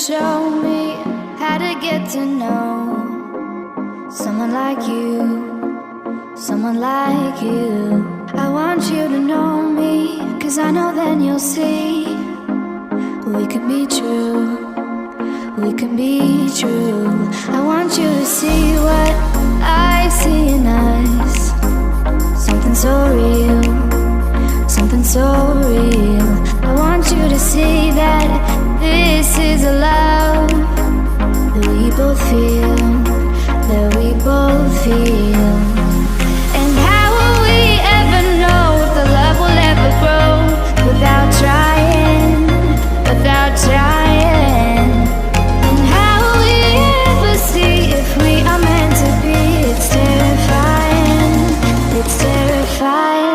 show me how to get to know someone like you, someone like you. I want you to know me, 'cause I know then you'll see we can be true, we can be true. I want you to see what I see in us, something so real, something so real. I want you to see that this is a love that we both feel, that we both feel. And how will we ever know if the love will ever grow without trying, without trying? And how will we ever see if we are meant to be? It's terrifying, it's terrifying.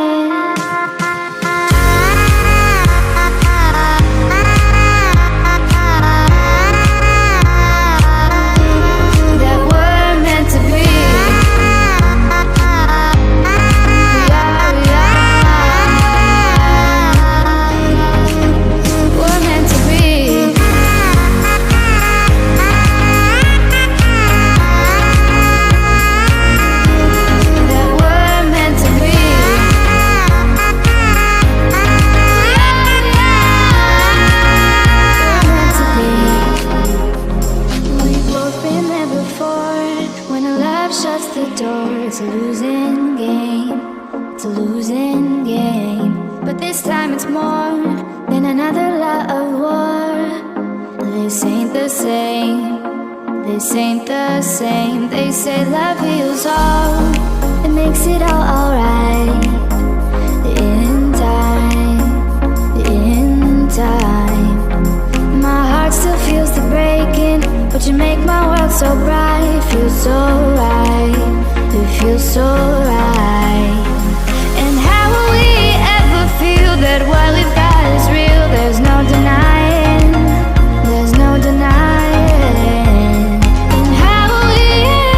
It's a losing game, it's a losing game. But this time it's more than another lot of war. This ain't the same, this ain't the same. They say love heals all, it makes it all alright. In time, in time. My heart still feels the breaking, but you make my world so bright. Feels so right, it feels so right. And how will we ever feel that what we've got is real? There's no denying, there's no denying. And how will we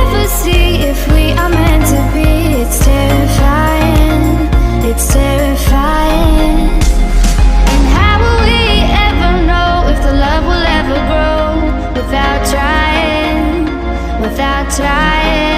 ever see if we are meant to be? It's terrifying, it's terrifying. And how will we ever know if the love will ever grow without trying, without trying?